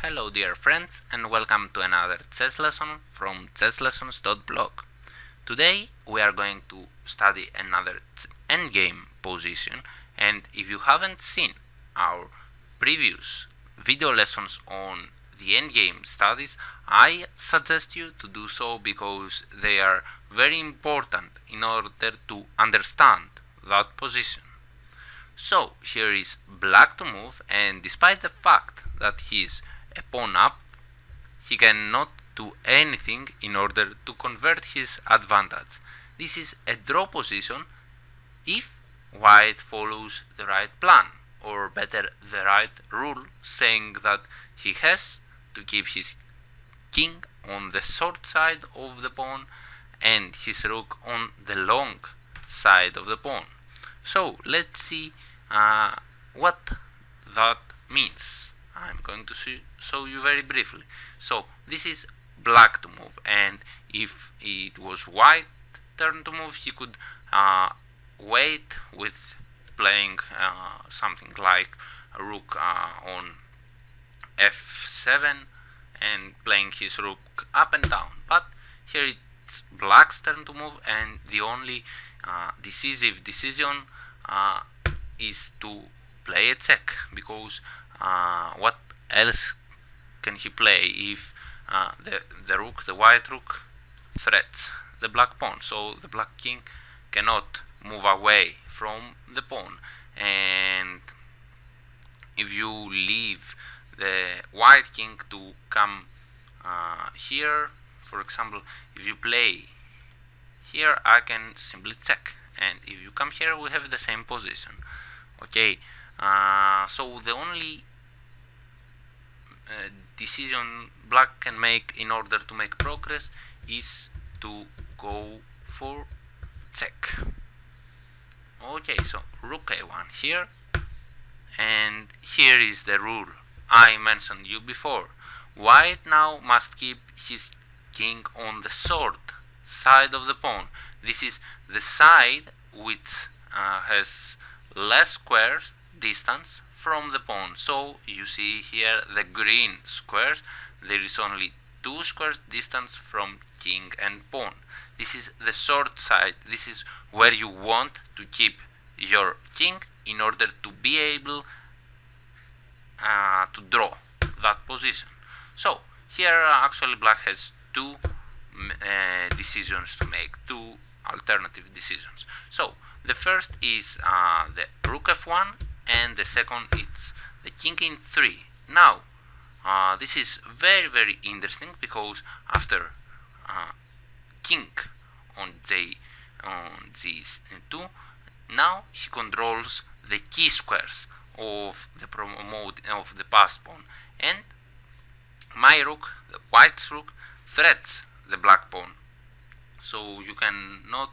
Hello dear friends and welcome to another chess lesson from chesslessons.blog. Today we are going to study another endgame position, and if you haven't seen our previous video lessons on the endgame studies, I suggest you to do so because they are very important in order to understand that position. So here is black to move, and despite the fact that he's a pawn up, he cannot do anything in order to convert his advantage. This is a draw position if white follows the right plan, or better the right rule, saying that he has to keep his king on the short side of the pawn and his rook on the long side of the pawn. So let's see what that means. I'm going to show you very briefly. So this is black to move, and if it was white turn to move, he could wait with playing something like a rook on f7 and playing his rook up and down. But here it's black's turn to move, and the only decisive decision is to play a check, because what else can he play if the white rook threats the black pawn? So the black king cannot move away from the pawn, and if you leave the white king to come here, for example, if you play here, I can simply check, and if you come here, we have the same position. Okay, so the only decision black can make in order to make progress is to go for check. Okay, so rook a1 here, and here is the rule I mentioned you before. White now must keep his king on the short side of the pawn. This is the side which has less squares distance from the pawn. So you see here the green squares, there is only 2 squares distance from king and pawn. This is the short side. This is where you want to keep your king in order to be able to draw that position. So here actually black has 2 decisions to make, 2 alternative decisions. So the first is the rook f1, and the second is the king in 3. Now this is very interesting, because after king on g2, now he controls the key squares of the passed pawn, and my rook, the white's rook, threats the black pawn. So you cannot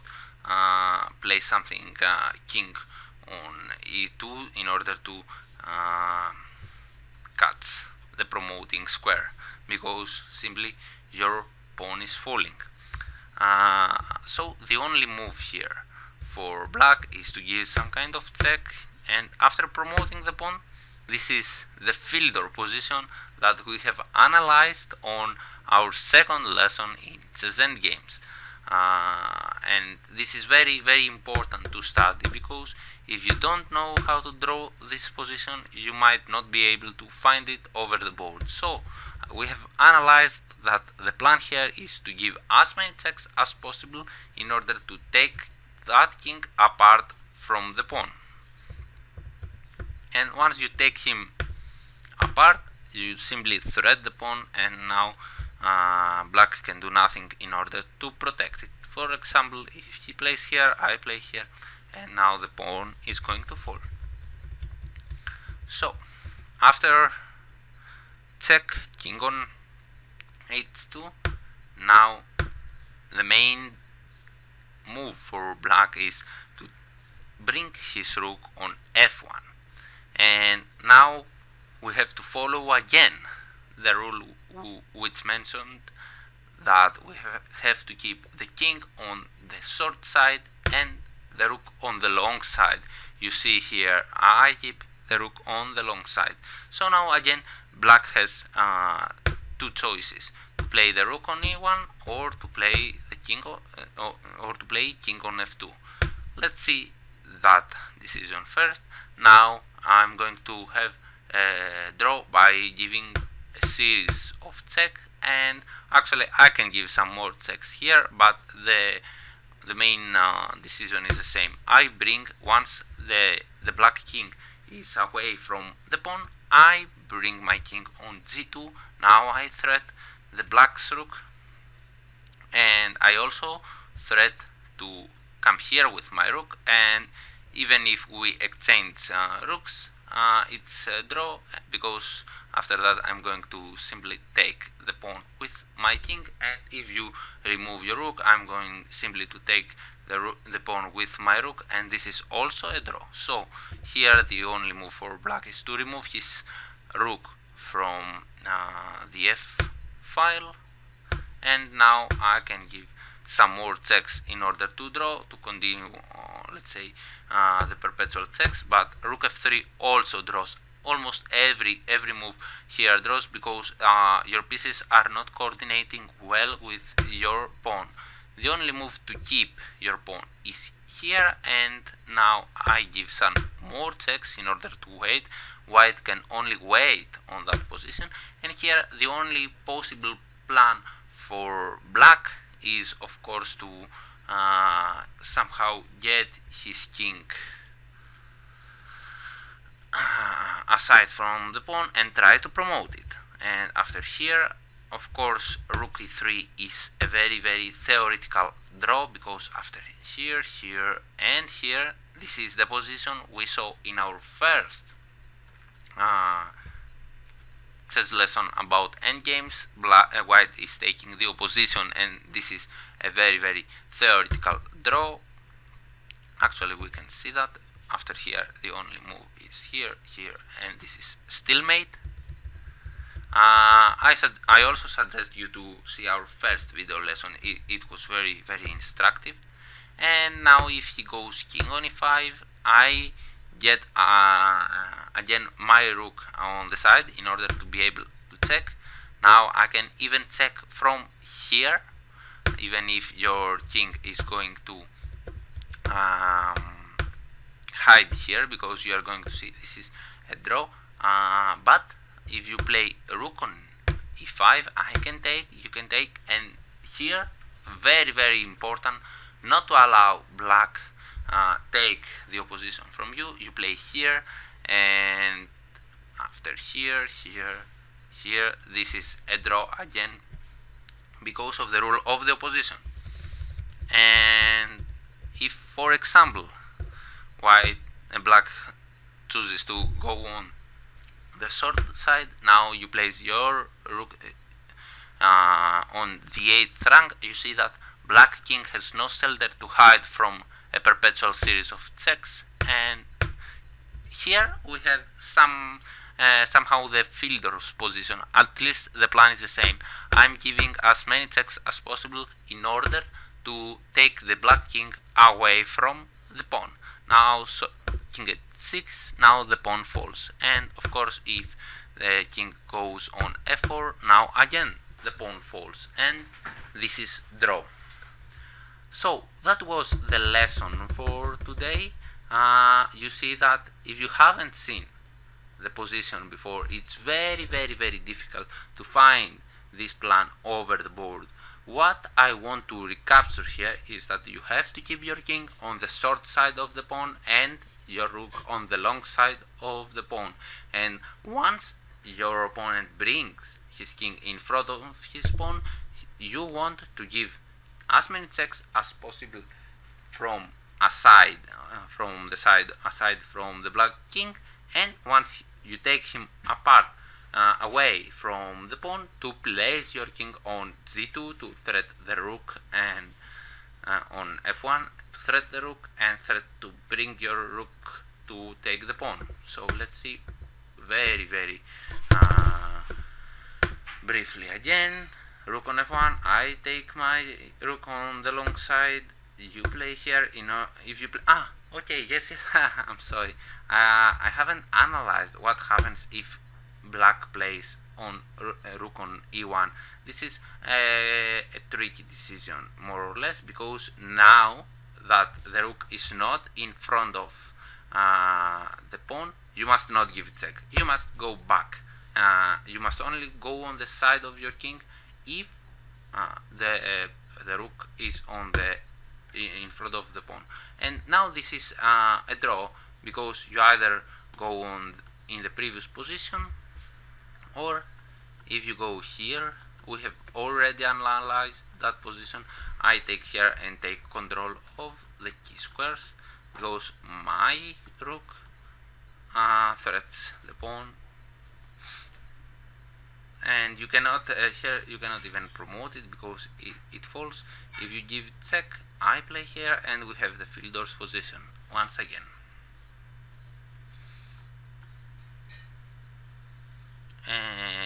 play something king on e2 in order to cut the promoting square, because simply your pawn is falling. So the only move here for black is to give some kind of check, and after promoting the pawn, this is the fielder position that we have analyzed on our second lesson in chess endgames. And this is very important to study, because if you don't know how to draw this position, you might not be able to find it over the board. So we have analyzed that the plan here is to give as many checks as possible in order to take that king apart from the pawn. And once you take him apart, you simply thread the pawn, and now black can do nothing in order to protect it. For example, if he plays here, I play here, and now the pawn is going to fall. So after check, king on h2, now the main move for black is to bring his rook on f1, and now we have to follow again the rule which mentioned that we have to keep the king on the short side and the rook on the long side. You see here I keep the rook on the long side. So now again black has two choices: to play the rook on e1 or to play the king or to play king on f2. Let's see that decision first. Now I'm going to have a draw by giving a series of check, and actually I can give some more checks here, but the main decision is the same. I bring, once the black king is away from the pawn, I bring my king on g2. Now I threat the black's rook, and I also threat to come here with my rook, and even if we exchange rooks, it's a draw, because after that I'm going to simply take the pawn with my king, and if you remove your rook, I'm going simply to take the pawn with my rook, and this is also a draw. So here the only move for black is to remove his rook from the f file, and now I can give some more checks in order to draw, to continue let's say the perpetual checks. But rook f3 also draws. Almost every move here draws, because your pieces are not coordinating well with your pawn. The only move to keep your pawn is here, and now I give some more checks in order to wait. White can only wait on that position, and here the only possible plan for black is, of course, to somehow get his king aside from the pawn and try to promote it. And after here, of course, rook e3 is a very theoretical draw, because after here, here, and here, this is the position we saw in our first chess lesson about endgames. White is taking the opposition, and this is a very theoretical draw. Actually, we can see that after here the only move is here, here, and this is stalemate. I also suggest you to see our first video lesson. It was very instructive. And now if he goes king on e5, I get again my rook on the side in order to be able to check. Now I can even check from here, even if your king is going to hide here, because you are going to see this is a draw. But if you play rook on e5, I can take, you can take, and here very important, not to allow black take the opposition from you. You play here, and after here, here, this is a draw again because of the rule of the opposition. And if, for example, white and black chooses to go on the short side, now you place your rook on the 8th rank, you see that black king has no shelter to hide from a perpetual series of checks. And here we have somehow the fielder's position. At least the plan is the same. I'm giving as many checks as possible in order to take the black king away from the pawn. Now, so king at 6, now the pawn falls, and of course if the king goes on f4, now again the pawn falls, and this is draw. So that was the lesson for today. You see that if you haven't seen the position before, it's very difficult to find this plan over the board. What I want to recapture here is that you have to keep your king on the short side of the pawn and your rook on the long side of the pawn. And once your opponent brings his king in front of his pawn, you want to give as many checks as possible from aside, from the side aside from the black king. And once you take him apart, away from the pawn, to place your king on g2 to threat the rook, and on f1 to threat the rook, and threat to bring your rook to take the pawn. So let's see very briefly again. Rook on f1, I take my rook on the long side, you play here, if you play, okay, yes, I'm sorry, I haven't analyzed what happens if black plays on rook on e1. This is a tricky decision, more or less, because now that the rook is not in front of the pawn, you must not give it check. You must go back. You must only go on the side of your king if the rook is on the in front of the pawn. And now this is a draw, because you either go on in the previous position, or if you go here, we have already analyzed that position. I take here and take control of the key squares, because my rook threats the pawn, and you cannot here you cannot even promote it because it falls. If you give it check, I play here, and we have the Fieldor's position once again.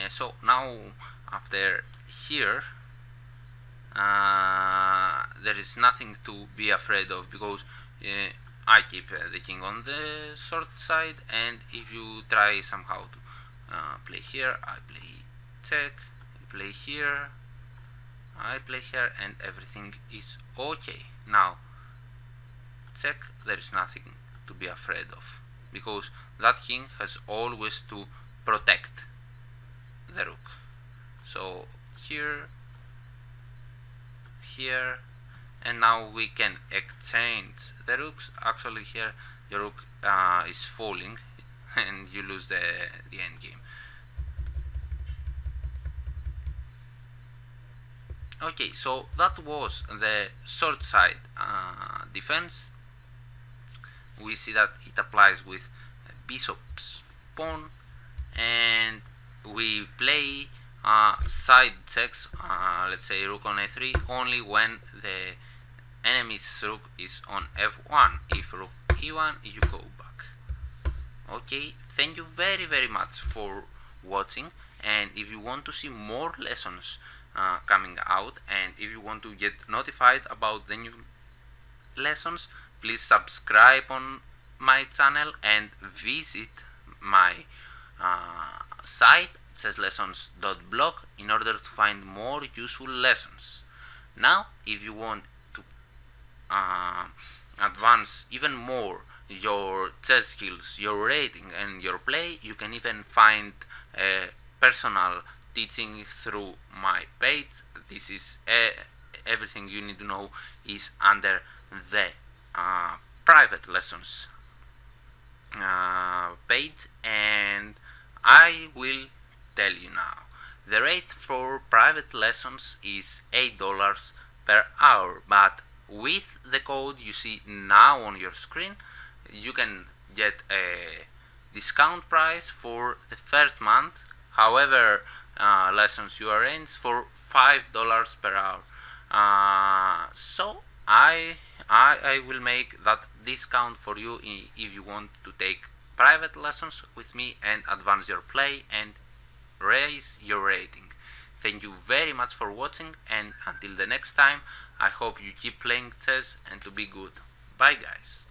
So now after here, there is nothing to be afraid of, because I keep the king on the short side, and if you try somehow to play here, I play check, play here, I play here, and everything is okay. Now check, there is nothing to be afraid of, because that king has always to protect the rook. So here, here, and now we can exchange the rooks. Actually here your rook is falling and you lose the endgame. Okay, so that was the short side defense. We see that it applies with bishop's pawn, and we play side checks, let's say rook on a3, only when the enemy's rook is on f1. If rook e1, you go back. Okay, thank you very much for watching, and if you want to see more lessons coming out, and if you want to get notified about the new lessons, please subscribe on my channel and visit my site chesslessons.blog in order to find more useful lessons. Now, if you want to advance even more your chess skills, your rating, and your play, you can even find personal teaching through my page. This is everything you need to know is under the private lessons page, and I will tell you now. The rate for private lessons is $8 per hour, but with the code you see now on your screen, you can get a discount price for the first month. However, lessons you arrange for $5 per hour. So I will make that discount for you if you want to take private lessons with me and advance your play and raise your rating. Thank you very much for watching, and until the next time, I hope you keep playing chess and to be good. Bye guys.